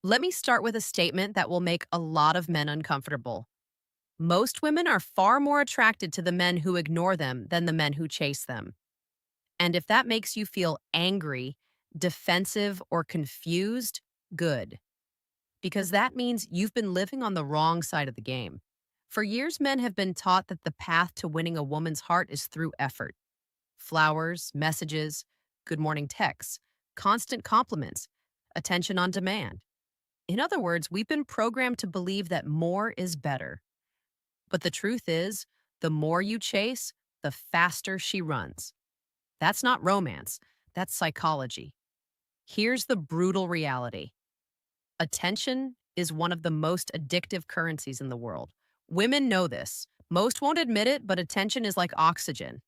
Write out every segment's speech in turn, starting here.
Let me start with a statement that will make a lot of men uncomfortable. Most women are far more attracted to the men who ignore them than the men who chase them. And if that makes you feel angry, defensive, or confused, good. Because that means you've been living on the wrong side of the game. For years, men have been taught that the path to winning a woman's heart is through effort: flowers, messages, good morning texts, constant compliments, attention on demand. In other words, we've been programmed to believe that more is better. But the truth is, the more you chase, the faster she runs. That's not romance, that's psychology. Here's the brutal reality: attention is one of the most addictive currencies in the world. Women know this. Most won't admit it, but attention is like oxygen.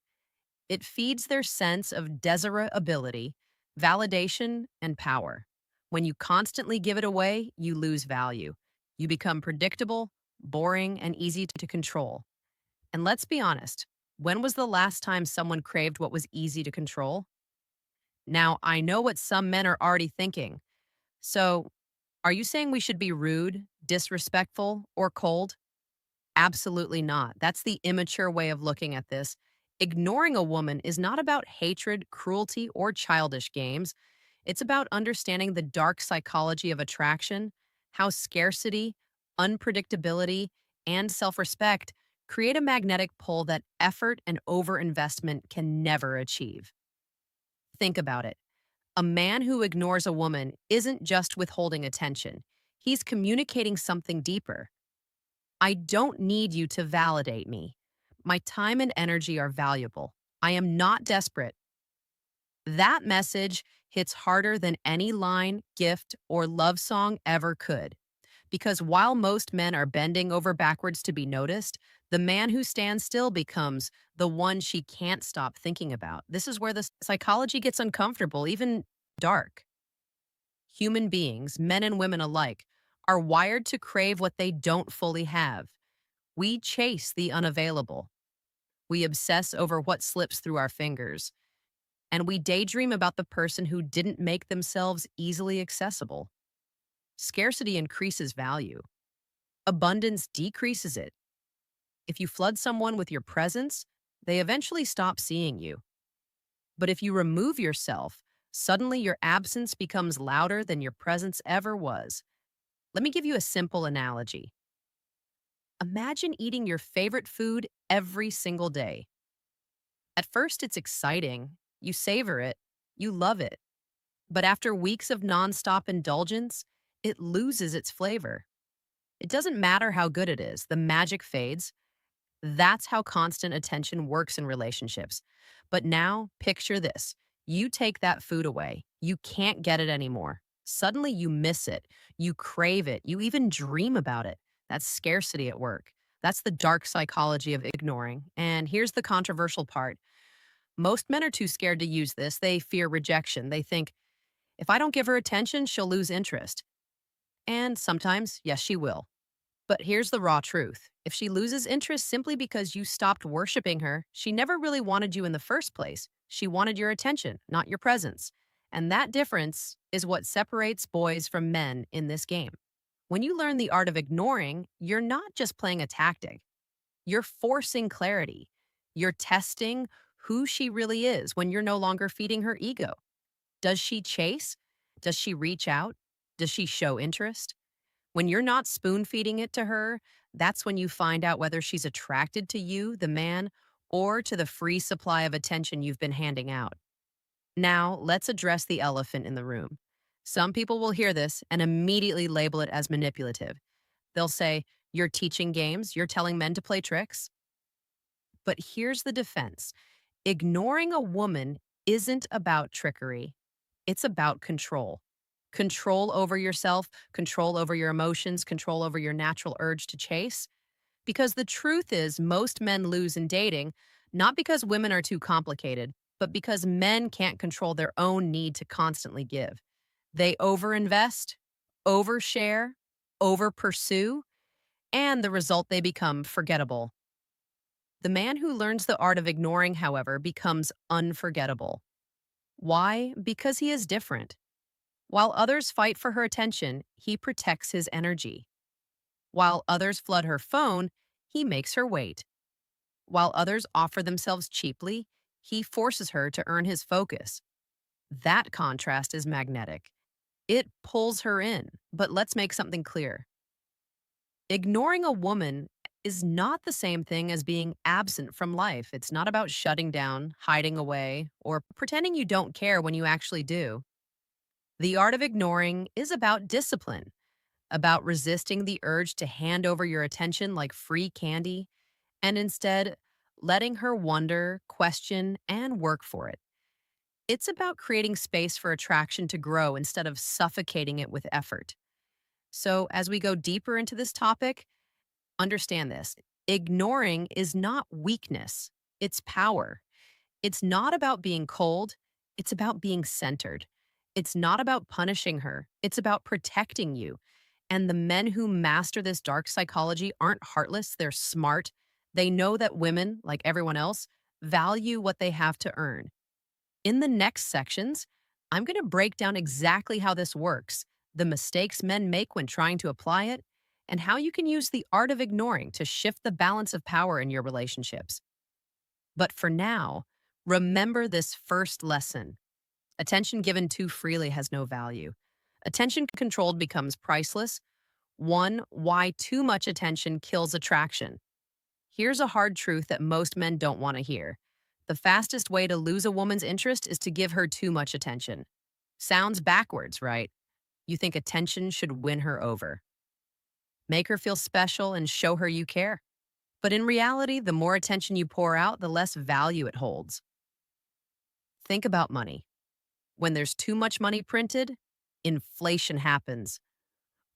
It feeds their sense of desirability, validation, and power. When you constantly give it away, you lose value. You become predictable, boring, and easy to control. And let's be honest, when was the last time someone craved what was easy to control? Now, I know what some men are already thinking. So, are you saying we should be rude, disrespectful, or cold? Absolutely not. That's the immature way of looking at this. Ignoring a woman is not about hatred, cruelty, or childish games. It's about understanding the dark psychology of attraction, how scarcity, unpredictability, and self respect create a magnetic pull that effort and overinvestment can never achieve. Think about it. A man who ignores a woman isn't just withholding attention, he's communicating something deeper. I don't need you to validate me. My time and energy are valuable. I am not desperate. That message hits harder than any line, gift, or love song ever could. Because while most men are bending over backwards to be noticed, the man who stands still becomes the one she can't stop thinking about. This is where the psychology gets uncomfortable, even dark. Human beings, men and women alike, are wired to crave what they don't fully have. We chase the unavailable. We obsess over what slips through our fingers. And we daydream about the person who didn't make themselves easily accessible. Scarcity increases value. Abundance decreases it. If you flood someone with your presence, they eventually stop seeing you. But if you remove yourself, suddenly your absence becomes louder than your presence ever was. Let me give you a simple analogy. Imagine eating your favorite food every single day. At first, it's exciting. You savor it. You love it. But after weeks of nonstop indulgence, it loses its flavor. It doesn't matter how good it is, the magic fades. That's how constant attention works in relationships. But now, picture this: you take that food away, you can't get it anymore. Suddenly, you miss it, you crave it, you even dream about it. That's scarcity at work. That's the dark psychology of ignoring. And here's the controversial part: most men are too scared to use this. They fear rejection. They think, if I don't give her attention, she'll lose interest. And sometimes, yes, she will. But here's the raw truth: if she loses interest simply because you stopped worshiping her, she never really wanted you in the first place. She wanted your attention, not your presence. And that difference is what separates boys from men in this game. When you learn the art of ignoring, you're not just playing a tactic, you're forcing clarity. You're testing who she really is when you're no longer feeding her ego. Does she chase? Does she reach out? Does she show interest? When you're not spoon feeding it to her, that's when you find out whether she's attracted to you, the man, or to the free supply of attention you've been handing out. Now, let's address the elephant in the room. Some people will hear this and immediately label it as manipulative. They'll say, "You're teaching games, you're telling men to play tricks." But here's the defense: ignoring a woman isn't about trickery, it's about control. Control over yourself, control over your emotions, control over your natural urge to chase. Because the truth is, most men lose in dating, not because women are too complicated, but because men can't control their own need to constantly give. They overinvest, overshare, overpursue, and the result, they become forgettable. The man who learns the art of ignoring, however, becomes unforgettable. Why? Because he is different. While others fight for her attention, he protects his energy. While others flood her phone, he makes her wait. While others offer themselves cheaply, he forces her to earn his focus. That contrast is magnetic. It pulls her in. But let's make something clear. Ignoring a woman is not the same thing as being absent from life. It's not about shutting down, hiding away, or pretending you don't care when you actually do. The art of ignoring is about discipline, about resisting the urge to hand over your attention like free candy, and instead letting her wonder, question, and work for it. It's about creating space for attraction to grow instead of suffocating it with effort. So, as we go deeper into this topic, understand this: ignoring is not weakness, it's power. It's not about being cold, it's about being centered. It's not about punishing her, it's about protecting you. And the men who master this dark psychology aren't heartless, they're smart. They know that women, like everyone else, value what they have to earn. In the next sections, I'm going to break down exactly how this works, the mistakes men make when trying to apply it, and how you can use the art of ignoring to shift the balance of power in your relationships. But for now, remember this first lesson: attention given too freely has no value. Attention controlled becomes priceless. One, why too much attention kills attraction. Here's a hard truth that most men don't want to hear: the fastest way to lose a woman's interest is to give her too much attention. Sounds backwards, right? You think attention should win her over, make her feel special, and show her you care. But in reality, the more attention you pour out, the less value it holds. Think about money. When there's too much money printed, inflation happens.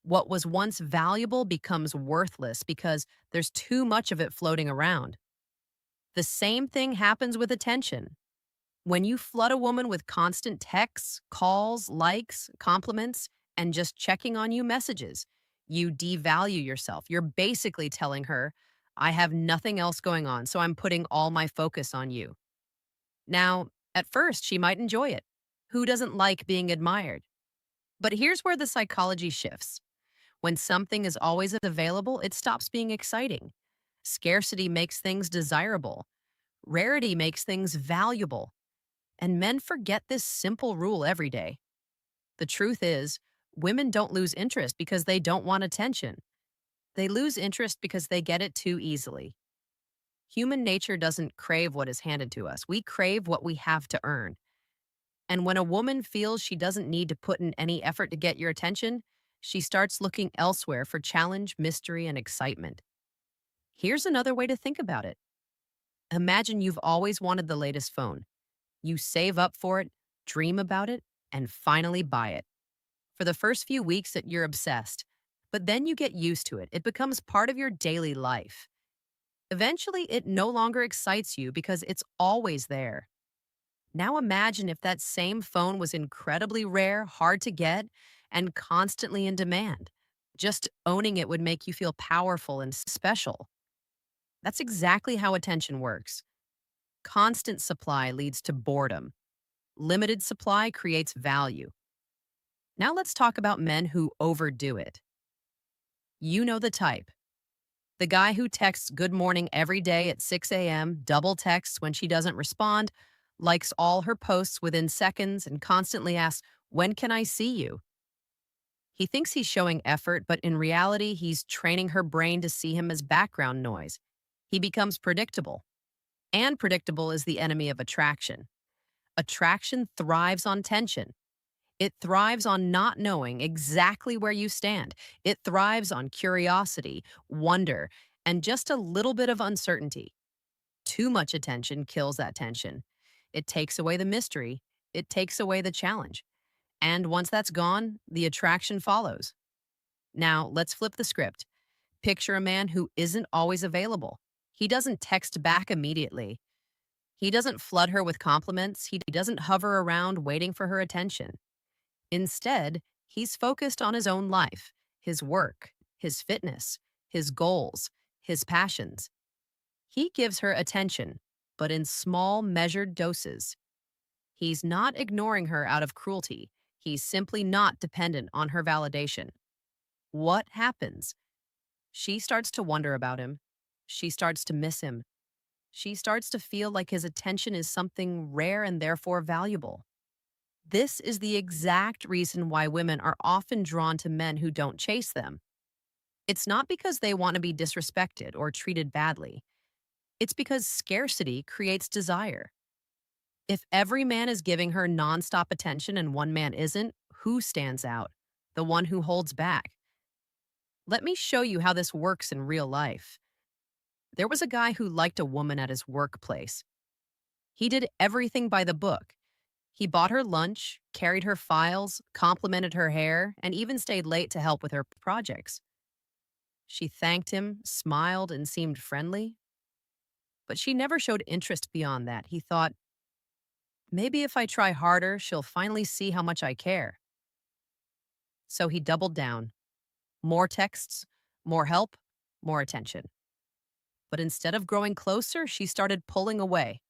What was once valuable becomes worthless because there's too much of it floating around. The same thing happens with attention. When you flood a woman with constant texts, calls, likes, compliments, and just checking on you messages, you devalue yourself. You're basically telling her, I have nothing else going on, so I'm putting all my focus on you. Now, at first, she might enjoy it. Who doesn't like being admired? But here's where the psychology shifts. When something is always available, it stops being exciting. Scarcity makes things desirable. Rarity makes things valuable. And men forget this simple rule every day. The truth is, women don't lose interest because they don't want attention. They lose interest because they get it too easily. Human nature doesn't crave what is handed to us. We crave what we have to earn. And when a woman feels she doesn't need to put in any effort to get your attention, she starts looking elsewhere for challenge, mystery, and excitement. Here's another way to think about it. Imagine you've always wanted the latest phone. You save up for it, dream about it, and finally buy it. For the first few weeks that you're obsessed, but then you get used to it. It becomes part of your daily life. Eventually, it no longer excites you because it's always there. Now imagine if that same phone was incredibly rare, hard to get, and constantly in demand. Just owning it would make you feel powerful and special. That's exactly how attention works. Constant supply leads to boredom. Limited supply creates value. Now let's talk about men who overdo it. You know the type. The guy who texts good morning every day at 6 a.m., double texts when she doesn't respond, likes all her posts within seconds, and constantly asks, when can I see you? He thinks he's showing effort, but in reality, he's training her brain to see him as background noise. He becomes predictable. And predictable is the enemy of attraction. Attraction thrives on tension. It thrives on not knowing exactly where you stand. It thrives on curiosity, wonder, and just a little bit of uncertainty. Too much attention kills that tension. It takes away the mystery. It takes away the challenge. And once that's gone, the attraction follows. Now, let's flip the script. Picture a man who isn't always available. He doesn't text back immediately. He doesn't flood her with compliments. He doesn't hover around waiting for her attention. Instead, he's focused on his own life, his work, his fitness, his goals, his passions. He gives her attention, but in small, measured doses. He's not ignoring her out of cruelty. He's simply not dependent on her validation. What happens? She starts to wonder about him. She starts to miss him. She starts to feel like his attention is something rare and therefore valuable. This is the exact reason why women are often drawn to men who don't chase them. It's not because they want to be disrespected or treated badly. It's because scarcity creates desire. If every man is giving her nonstop attention and one man isn't, who stands out? The one who holds back. Let me show you how this works in real life. There was a guy who liked a woman at his workplace. He did everything by the book. He bought her lunch, carried her files, complimented her hair, and even stayed late to help with her projects. She thanked him, smiled, and seemed friendly. But she never showed interest beyond that. He thought, maybe if I try harder, she'll finally see how much I care. So he doubled down. More texts, more help, more attention. But instead of growing closer, she started pulling away.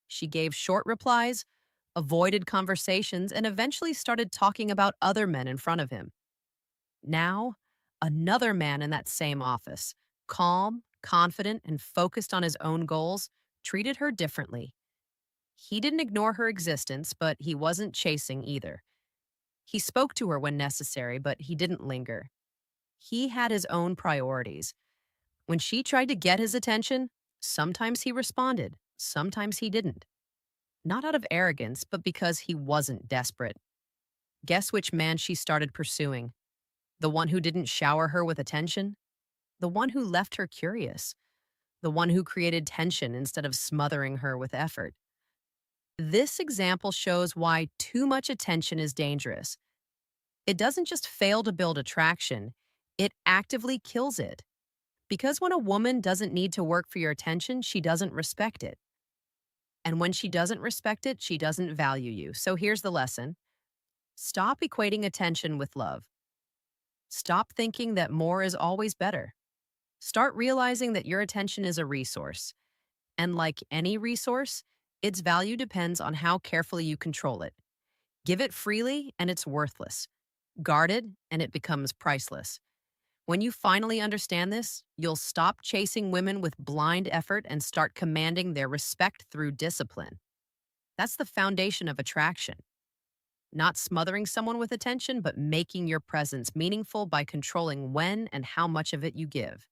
She gave short replies, avoided conversations, and eventually started talking about other men in front of him. Now, another man in that same office, calm, confident, and focused on his own goals, treated her differently. He didn't ignore her existence, but he wasn't chasing either. He spoke to her when necessary, but he didn't linger. He had his own priorities. When she tried to get his attention, sometimes he responded, sometimes he didn't. Not out of arrogance, but because he wasn't desperate. Guess which man she started pursuing? The one who didn't shower her with attention? The one who left her curious? The one who created tension instead of smothering her with effort? This example shows why too much attention is dangerous. It doesn't just fail to build attraction, it actively kills it. Because when a woman doesn't need to work for your attention, she doesn't respect it. And when she doesn't respect it, she doesn't value you. So here's the lesson. Stop equating attention with love. Stop thinking that more is always better. Start realizing that your attention is a resource. And like any resource, its value depends on how carefully you control it. Give it freely, and it's worthless. Guard it, and it becomes priceless. When you finally understand this, you'll stop chasing women with blind effort and start commanding their respect through discipline. That's the foundation of attraction. Not smothering someone with attention, but making your presence meaningful by controlling when and how much of it you give.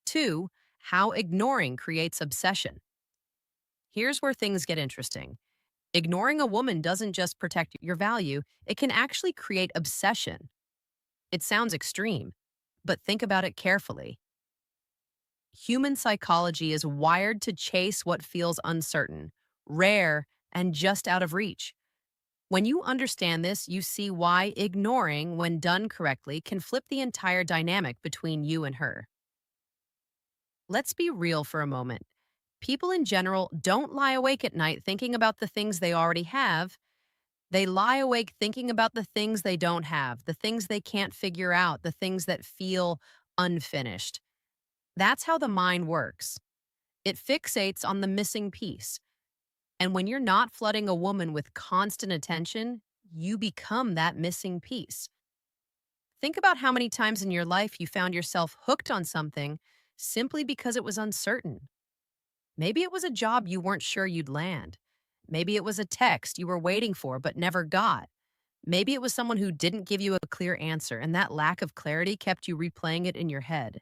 2. How ignoring creates obsession. Here's where things get interesting. Ignoring a woman doesn't just protect your value, it can actually create obsession. It sounds extreme, but think about it carefully. Human psychology is wired to chase what feels uncertain, rare, and just out of reach. When you understand this, you see why ignoring, when done correctly, can flip the entire dynamic between you and her. Let's be real for a moment. People in general don't lie awake at night thinking about the things they already have. They lie awake thinking about the things they don't have, the things they can't figure out, the things that feel unfinished. That's how the mind works. It fixates on the missing piece. And when you're not flooding a woman with constant attention, you become that missing piece. Think about how many times in your life you found yourself hooked on something simply because it was uncertain. Maybe it was a job you weren't sure you'd land. Maybe it was a text you were waiting for but never got. Maybe it was someone who didn't give you a clear answer, and that lack of clarity kept you replaying it in your head.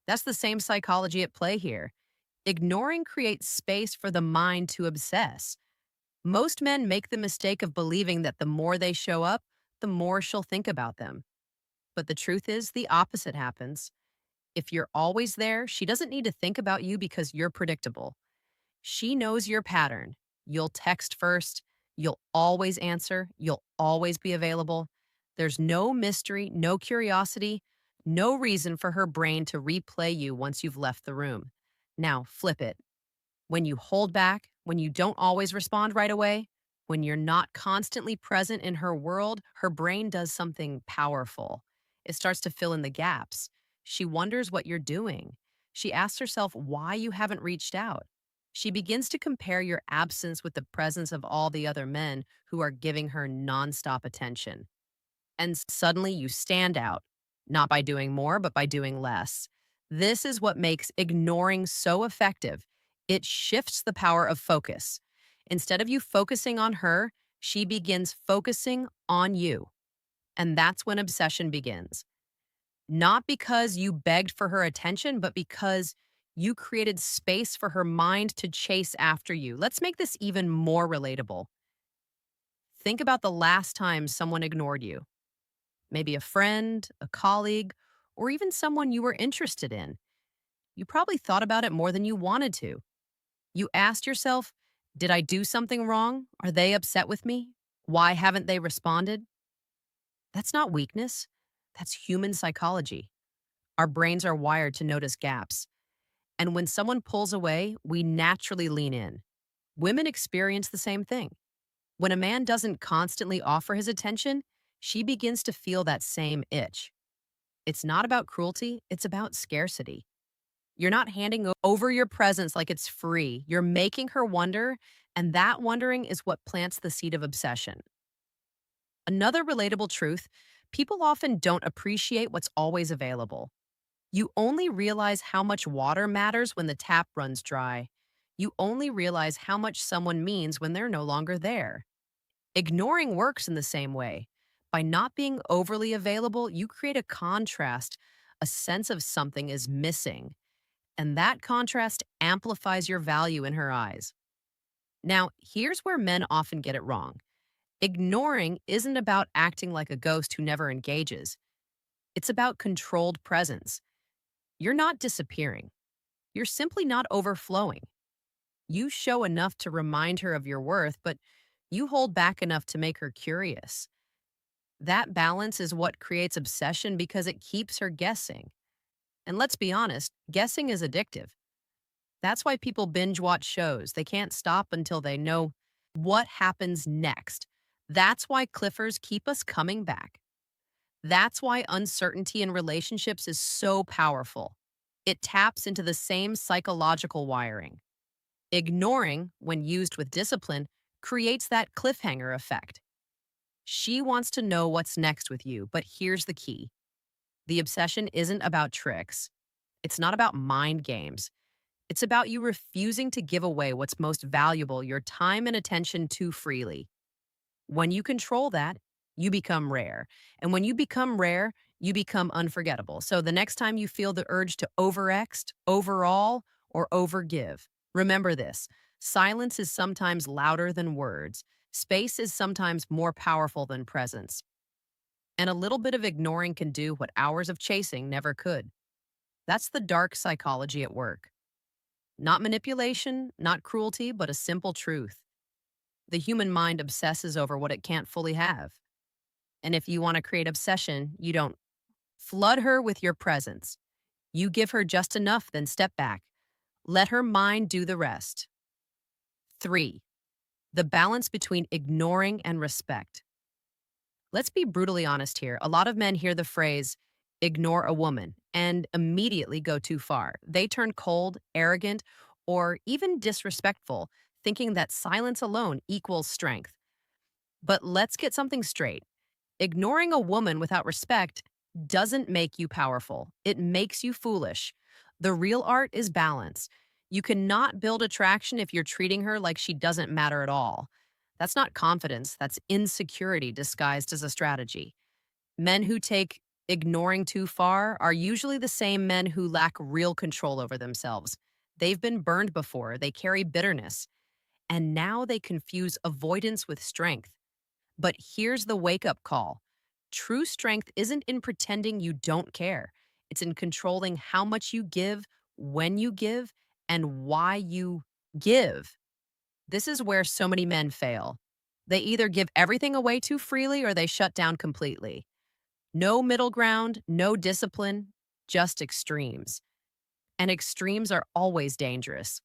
That's the same psychology at play here. Ignoring creates space for the mind to obsess. Most men make the mistake of believing that the more they show up, the more she'll think about them. But the truth is, the opposite happens. If you're always there, she doesn't need to think about you because you're predictable. She knows your pattern. You'll text first. You'll always answer. You'll always be available. There's no mystery, no curiosity, no reason for her brain to replay you once you've left the room. Now, flip it. When you hold back, when you don't always respond right away, when you're not constantly present in her world, her brain does something powerful. It starts to fill in the gaps. She wonders what you're doing. She asks herself why you haven't reached out. She begins to compare your absence with the presence of all the other men who are giving her nonstop attention. And suddenly you stand out, not by doing more, but by doing less. This is what makes ignoring so effective. It shifts the power of focus. Instead of you focusing on her, she begins focusing on you. And that's when obsession begins. Not because you begged for her attention, but because you created space for her mind to chase after you. Let's make this even more relatable. Think about the last time someone ignored you. Maybe a friend, a colleague, or even someone you were interested in. You probably thought about it more than you wanted to. You asked yourself, did I do something wrong? Are they upset with me? Why haven't they responded? That's not weakness. That's human psychology. Our brains are wired to notice gaps. And when someone pulls away, we naturally lean in. Women experience the same thing. When a man doesn't constantly offer his attention, she begins to feel that same itch. It's not about cruelty, it's about scarcity. You're not handing over your presence like it's free. You're making her wonder, and that wondering is what plants the seed of obsession. Another relatable truth: people often don't appreciate what's always available. You only realize how much water matters when the tap runs dry. You only realize how much someone means when they're no longer there. Ignoring works in the same way. By not being overly available, you create a contrast, a sense of something is missing, and that contrast amplifies your value in her eyes. Now, here's where men often get it wrong. Ignoring isn't about acting like a ghost who never engages. It's about controlled presence. You're not disappearing. You're simply not overflowing. You show enough to remind her of your worth, but you hold back enough to make her curious. That balance is what creates obsession because it keeps her guessing. And let's be honest, guessing is addictive. That's why people binge watch shows. They can't stop until they know what happens next. That's why cliffers keep us coming back. That's why uncertainty in relationships is so powerful. It taps into the same psychological wiring. Ignoring, when used with discipline, creates that cliffhanger effect. She wants to know what's next with you, but here's the key. The obsession isn't about tricks. It's not about mind games. It's about you refusing to give away what's most valuable, your time and attention, too freely. When you control that, you become rare. And when you become rare, you become unforgettable. So the next time you feel the urge to overext, overall, or overgive, remember this: silence is sometimes louder than words. Space is sometimes more powerful than presence. And a little bit of ignoring can do what hours of chasing never could. That's the dark psychology at work. Not manipulation, not cruelty, but a simple truth. The human mind obsesses over what it can't fully have. And if you want to create obsession, you don't flood her with your presence. You give her just enough, then step back. Let her mind do the rest. 3. The balance between ignoring and respect. Let's be brutally honest here. A lot of men hear the phrase, ignore a woman, and immediately go too far. They turn cold, arrogant, or even disrespectful, thinking that silence alone equals strength. But let's get something straight. Ignoring a woman without respect doesn't make you powerful. It makes you foolish. The real art is balance. You cannot build attraction if you're treating her like she doesn't matter at all. That's not confidence, that's insecurity disguised as a strategy. Men who take ignoring too far are usually the same men who lack real control over themselves. They've been burned before, they carry bitterness, and now they confuse avoidance with strength. But here's the wake up call: true strength isn't in pretending you don't care, it's in controlling how much you give, when you give, and why you give. This is where so many men fail. They either give everything away too freely or they shut down completely. No middle ground, no discipline, just extremes. And extremes are always dangerous.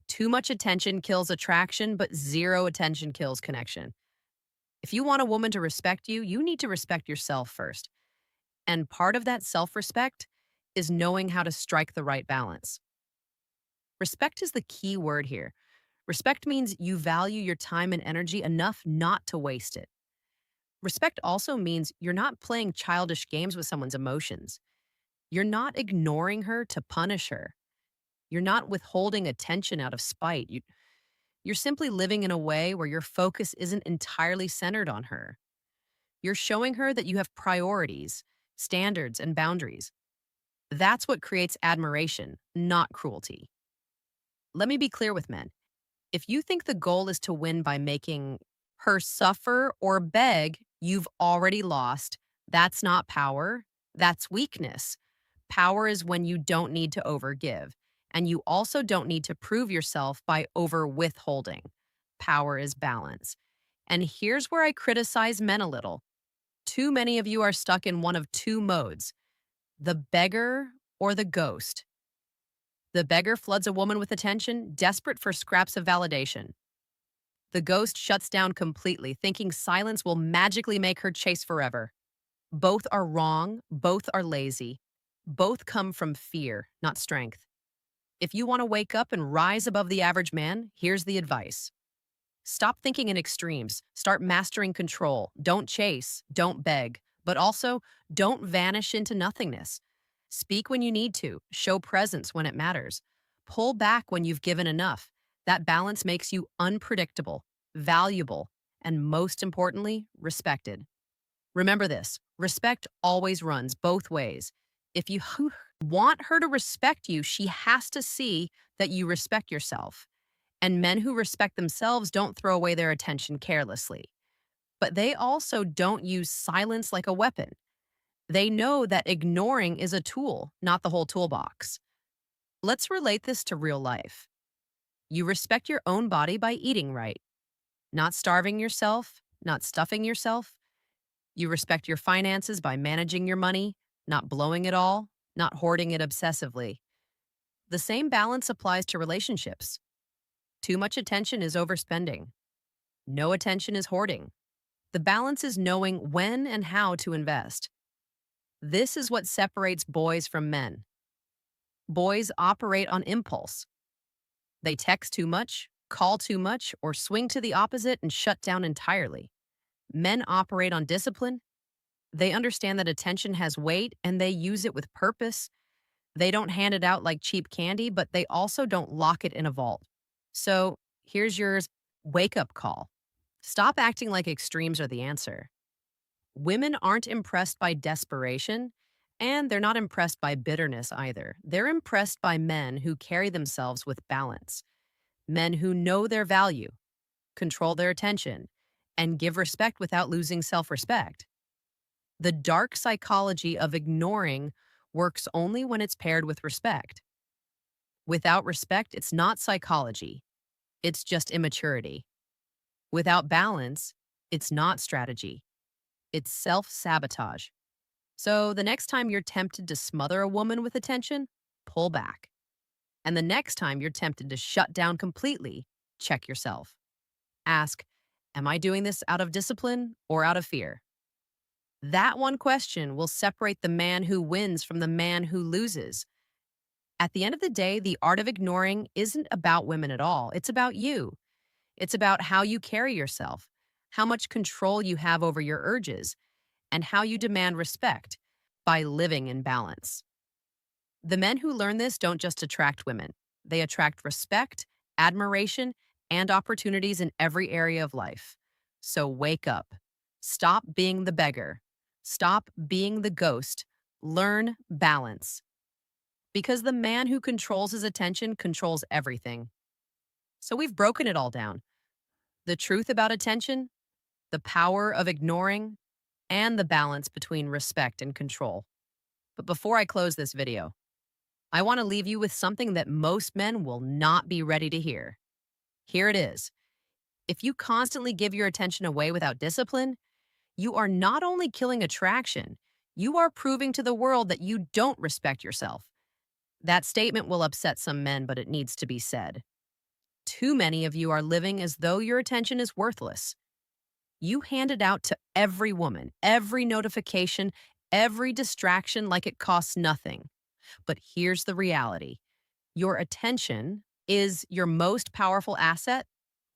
Too much attention kills attraction, but zero attention kills connection. If you want a woman to respect you, you need to respect yourself first. And part of that self respect is knowing how to strike the right balance. Respect is the key word here. Respect means you value your time and energy enough not to waste it. Respect also means you're not playing childish games with someone's emotions. You're not ignoring her to punish her. You're not withholding attention out of spite. You're simply living in a way where your focus isn't entirely centered on her. You're showing her that you have priorities, standards, and boundaries. That's what creates admiration, not cruelty. Let me be clear with men. If you think the goal is to win by making her suffer or beg, you've already lost. That's not power. That's weakness. Power is when you don't need to overgive. And you also don't need to prove yourself by over withholding. Power is balance. And here's where I criticize men a little. Too many of you are stuck in one of two modes: the beggar or the ghost. The beggar floods a woman with attention, desperate for scraps of validation. The ghost shuts down completely, thinking silence will magically make her chase forever. Both are wrong, both are lazy. Both come from fear, not strength. If you want to wake up and rise above the average man, here's the advice. Stop thinking in extremes. Start mastering control. Don't chase, don't beg, but also don't vanish into nothingness. Speak when you need to, show presence when it matters. Pull back when you've given enough. That balance makes you unpredictable, valuable, and most importantly, respected. Remember this: respect always runs both ways. If you want her to respect you, she has to see that you respect yourself. And men who respect themselves don't throw away their attention carelessly. But they also don't use silence like a weapon. They know that ignoring is a tool, not the whole toolbox. Let's relate this to real life. You respect your own body by eating right, not starving yourself, not stuffing yourself. You respect your finances by managing your money, not blowing it all, not hoarding it obsessively. The same balance applies to relationships. Too much attention is overspending. No attention is hoarding. The balance is knowing when and how to invest. This is what separates boys from men. Boys operate on impulse. They text too much, call too much, or swing to the opposite and shut down entirely. Men operate on discipline. They understand that attention has weight and they use it with purpose. They don't hand it out like cheap candy, but they also don't lock it in a vault. So here's your wake-up call. Stop acting like extremes are the answer. Women aren't impressed by desperation, and they're not impressed by bitterness either. They're impressed by men who carry themselves with balance, men who know their value, control their attention, and give respect without losing self-respect. The dark psychology of ignoring works only when it's paired with respect. Without respect, it's not psychology. It's just immaturity. Without balance, it's not strategy. It's self-sabotage. So the next time you're tempted to smother a woman with attention, pull back. And the next time you're tempted to shut down completely, check yourself. Ask, am I doing this out of discipline or out of fear? That one question will separate the man who wins from the man who loses. At the end of the day, the art of ignoring isn't about women at all. It's about you. It's about how you carry yourself, how much control you have over your urges, and how you demand respect by living in balance. The men who learn this don't just attract women. They attract respect, admiration, and opportunities in every area of life. So wake up. Stop being the beggar. Stop being the ghost. Learn balance. Because the man who controls his attention controls everything. So we've broken it all down. The truth about attention, the power of ignoring, and the balance between respect and control. But before I close this video, I want to leave you with something that most men will not be ready to hear. Here it is. If you constantly give your attention away without discipline, you are not only killing attraction, you are proving to the world that you don't respect yourself. That statement will upset some men, but it needs to be said. Too many of you are living as though your attention is worthless. You hand it out to every woman, every notification, every distraction like it costs nothing. But here's the reality. Your attention, is your most powerful asset.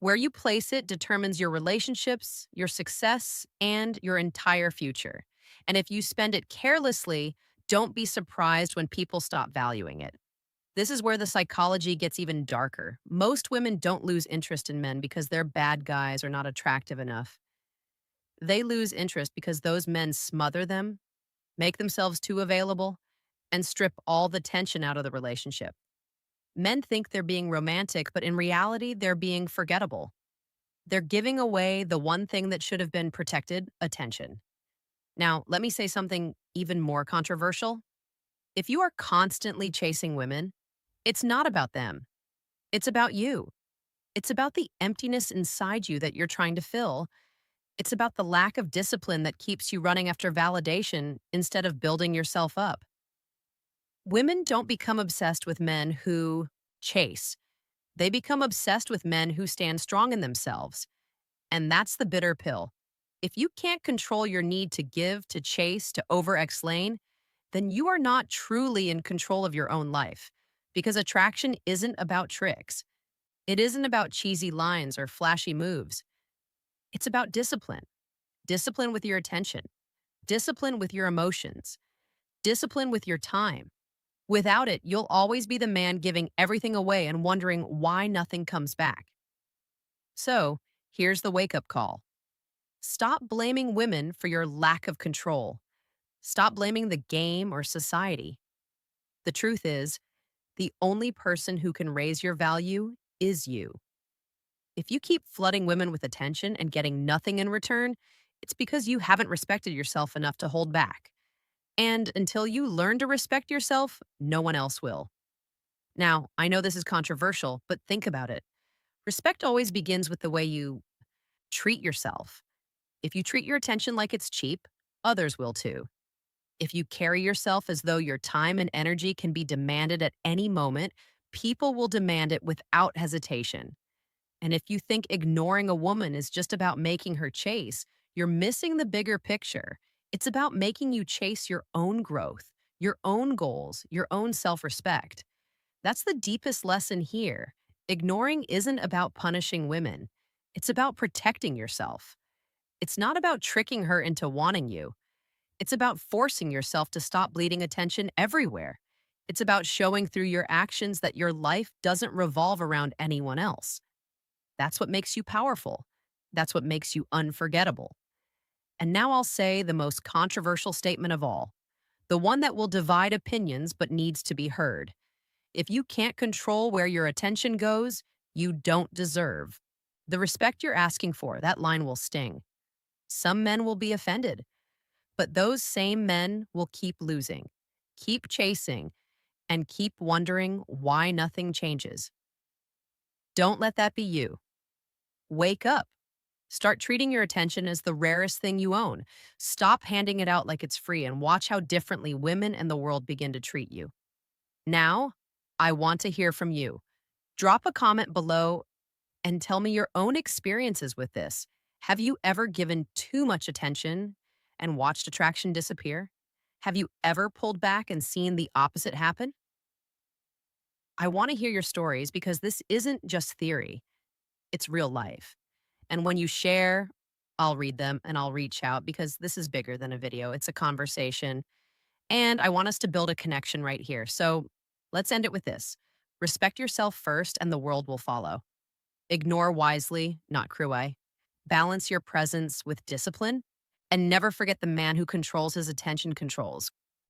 Where you place it determines your relationships, your success, and your entire future. And if you spend it carelessly, don't be surprised when people stop valuing it. This is where the psychology gets even darker. Most women don't lose interest in men because they're bad guys or not attractive enough. They lose interest because those men smother them, make themselves too available, and strip all the tension out of the relationship. Men think they're being romantic, but in reality, they're being forgettable. They're giving away the one thing that should have been protected: attention. Now, let me say something even more controversial. If you are constantly chasing women, it's not about them, it's about you. It's about the emptiness inside you that you're trying to fill. It's about the lack of discipline that keeps you running after validation instead of building yourself up. Women don't become obsessed with men who chase. They become obsessed with men who stand strong in themselves. And that's the bitter pill. If you can't control your need to give, to chase, to over-explain, then you are not truly in control of your own life. Because attraction isn't about tricks. It isn't about cheesy lines or flashy moves. It's about discipline. Discipline with your attention. Discipline with your emotions. Discipline with your time. Without it, you'll always be the man giving everything away and wondering why nothing comes back. So, here's the wake-up call. Stop blaming women for your lack of control. Stop blaming the game or society. The truth is, the only person who can raise your value is you. If you keep flooding women with attention and getting nothing in return, it's because you haven't respected yourself enough to hold back. And until you learn to respect yourself, no one else will. Now, I know this is controversial, but think about it. Respect always begins with the way you treat yourself. If you treat your attention like it's cheap, others will too. If you carry yourself as though your time and energy can be demanded at any moment, people will demand it without hesitation. And if you think ignoring a woman is just about making her chase, you're missing the bigger picture. It's about making you chase your own growth, your own goals, your own self respect. That's the deepest lesson here. Ignoring isn't about punishing women, it's about protecting yourself. It's not about tricking her into wanting you. It's about forcing yourself to stop bleeding attention everywhere. It's about showing through your actions that your life doesn't revolve around anyone else. That's what makes you powerful. That's what makes you unforgettable. And now I'll say the most controversial statement of all, the one that will divide opinions but needs to be heard. If you can't control where your attention goes, you don't deserve the respect you're asking for. That line will sting. Some men will be offended, but those same men will keep losing, keep chasing, and keep wondering why nothing changes. Don't let that be you. Wake up. Start treating your attention as the rarest thing you own. Stop handing it out like it's free and watch how differently women and the world begin to treat you. Now, I want to hear from you. Drop a comment below and tell me your own experiences with this. Have you ever given too much attention and watched attraction disappear? Have you ever pulled back and seen the opposite happen? I want to hear your stories because this isn't just theory, it's real life. And when you share, I'll read them and I'll reach out because this is bigger than a video. It's a conversation. And I want us to build a connection right here. So let's end it with this. Respect yourself first and the world will follow. Ignore wisely, not cruelty. Balance your presence with discipline. And never forget the man who controls his attention controls.